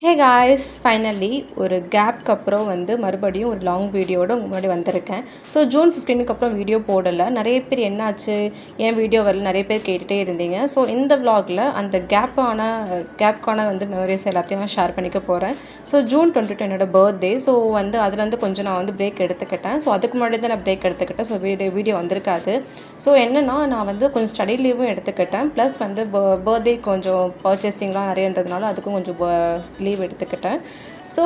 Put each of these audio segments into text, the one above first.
Hey guys finally ஒரு கேப்க்கு அப்புறம் மறுபடியும் ஒரு லாங் வீடியோட உங்கள் முன்னாடி வந்திருக்கேன். ஸோ ஜூன் 15க்கு அப்புறம் வீடியோ போடலை. நிறைய பேர் என்னாச்சு ஏன் வீடியோ வரல நிறைய பேர் கேட்டுகிட்டே இருந்தீங்க. ஸோ இந்த vlogல அந்த கேப்க்கான மெமரிஸ் எல்லாத்தையும் நான் ஷேர் பண்ணிக்க போகிறேன். ஸோ ஜூன் 22 என்னோட பர்த்டே. ஸோ அதுலேருந்து கொஞ்சம் நான் பிரேக் எடுத்துக்கிட்டேன். ஸோ அதுக்கு முன்னாடி தான் நான் பிரேக் எடுத்துக்கிட்டேன். ஸோ வீடியோ வந்திருக்காது. ஸோ என்னென்னா நான் கொஞ்சம் ஸ்டடி லீவும் எடுத்துக்கிட்டேன். ப்ளஸ் பர்த்டே கொஞ்சம் பர்ச்சேசிங்லாம் நிறைய இருந்ததுனால அதுக்கும் கொஞ்சம் லீவ் எடுத்துக்கிட்டேன். ஸோ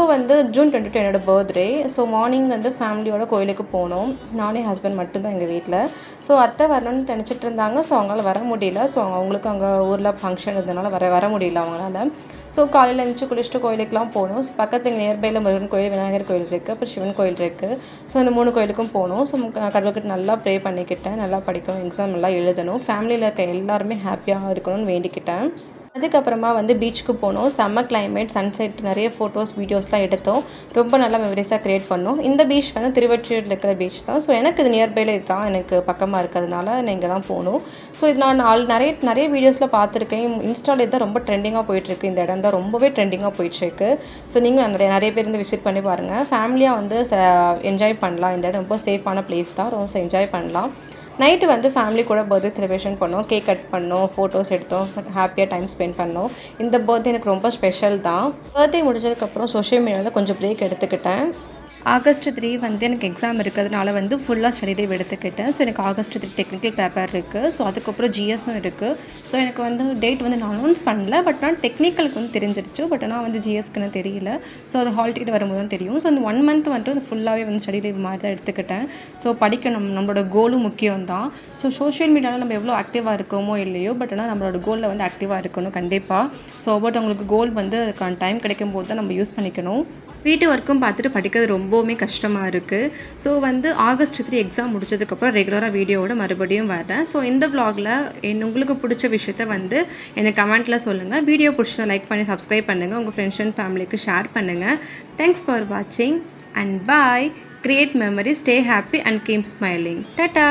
ஜூன் 22 என்னோட பர்த்டே. ஸோ மார்னிங் ஃபேமிலியோட கோயிலுக்கு போனோம். நானே ஹஸ்பண்ட் மட்டும்தான் எங்கள் வீட்டில். ஸோ அத்தை வரணும்னு நினச்சிட்டு இருந்தாங்க. ஸோ அவங்களால வர முடியல. ஸோ அவங்களுக்கு அங்கே ஊரில் ஃபங்க்ஷன் இருந்ததுனால வர முடியல அவங்களால. ஸோ காலையில் எழுந்துச்சி குளிச்சுட்டு கோயிலுக்குலாம் போனோம். ஸோ பக்கத்தில் இங்கே நியர்பையில் முருகன் கோயில், விநாயகர் கோயில் இருக்குது, அப்புறம் சிவன் கோயில் இருக்குது. ஸோ இந்த 3 கோயிலுக்கும் போனோம். ஸோ கடவுள்கிட்ட நல்லா ப்ரே பண்ணிக்கிட்டேன். நல்லா படிக்கணும், எக்ஸாம் நல்லா எழுதணும், ஃபேமிலியில் இருக்க எல்லாருமே ஹாப்பியாக இருக்கணும்னு வேண்டிக்கிட்டேன். அதுக்கப்புறமா பீச்சுக்கு போனோம். செம்ம கிளைமேட், சன்செட், நிறைய ஃபோட்டோஸ் வீடியோஸ்லாம் எடுத்தோம். ரொம்ப நல்லா மெமரிஸாக க்ரியேட் பண்ணோம். இந்த பீச் திருவொற்றியூரில் இருக்கிற பீச் தான். ஸோ எனக்கு இது நியர்பையில் இதுதான், எனக்கு பக்கமாக இருக்கிறதுனால நான் இங்கே தான் போகணும். ஸோ இது நான் நிறைய வீடியோஸில் பார்த்துருக்கேன். இன்ஸ்டாவில் இதுதான் ரொம்ப ட்ரெண்டிங்காக போயிட்டுருக்கு. இந்த இடம் தான் ரொம்பவே ட்ரெண்டிங்காக போயிட்டுருக்கு. ஸோ நீங்களும் நிறைய பேர் விசிட் பண்ணி பாருங்கள். ஃபேமிலியாக என்ஜாய் பண்ணலாம். இந்த இடம் ரொம்ப சேஃபான பிளேஸ் தான். ரொம்ப என்ஜாய் பண்ணலாம். நைட்டு ஃபேமிலி கூட பர்த்டே செலிப்ரேஷன் பண்ணோம். கேக் கட் பண்ணோம், ஃபோட்டோஸ் எடுத்தோம், ஹாப்பியாக டைம் ஸ்பெண்ட் பண்ணோம். இந்த பர்த்டே எனக்கு ரொம்ப ஸ்பெஷல் தான். பர்த்டே முடிஞ்சதுக்கப்புறம் சோஷியல் மீடியாவில் கொஞ்சம் பிரேக் எடுத்துக்கிட்டேன். ஆகஸ்ட் 3 எனக்கு எக்ஸாம் இருக்கிறதுனால ஃபுல்லாக ஸ்டடி லீவ் எடுத்துக்கிட்டேன். ஸோ எனக்கு ஆகஸ்ட் 3 டெக்னிக்கல் பேப்பர் இருக்குது. ஸோ அதுக்கப்புறம் ஜிஎஸும் இருக்குது. ஸோ எனக்கு டேட் நான் அனௌன்ஸ் பண்ணல. பட் நான் டெக்னிக்கலுக்கு தெரிஞ்சிருச்சு. பட் ஆனால் ஜிஎஸ்க்குன்னு தெரியல. ஸோ அது ஹால் டிக்கெட் வரும்போது தான் தெரியும். ஸோ அந்த 1 மந்த் ஃபுல்லாகவே ஸ்டடி லீவ் மாதிரி தான் எடுத்துக்கிட்டேன். ஸோ படிக்கணும், நம்மளோட கோலும் முக்கியம் தான். ஸோ சோஷியல் மீடியாவில் நம்ம எவ்வளோ ஆக்டிவாக இருக்கோமோ இல்லையோ, பட் ஆனால் நம்மளோட கோலில் ஆக்டிவாக இருக்கணும் கண்டிப்பாக. ஸோ ஒவ்வொருத்தவங்களுக்கு கோல் அதுக்கான டைம் கிடைக்கும் போது தான் நம்ம யூஸ் பண்ணிக்கணும். வீட்டு ஒர்க்கும் பார்த்துட்டு படிக்கிறது ரொம்பவுமே கஷ்டமாக இருக்குது. ஸோ ஆகஸ்ட் 3 எக்ஸாம் முடிச்சதுக்கப்புறம் ரெகுலராக வீடியோவோட மறுபடியும் வரேன். ஸோ இந்த vlogல உங்களுக்கு பிடிச்ச விஷயத்த எனக்கு கமெண்ட்டில் சொல்லுங்கள். வீடியோ பிடிச்சதை லைக் பண்ணி சப்ஸ்கிரைப் பண்ணுங்கள். உங்கள் ஃப்ரெண்ட்ஸ் அண்ட் ஃபேமிலிக்கு ஷேர் பண்ணுங்கள். தேங்க்ஸ் ஃபார் வாட்சிங் and bye. Create memory, stay happy and keep smiling. Tata.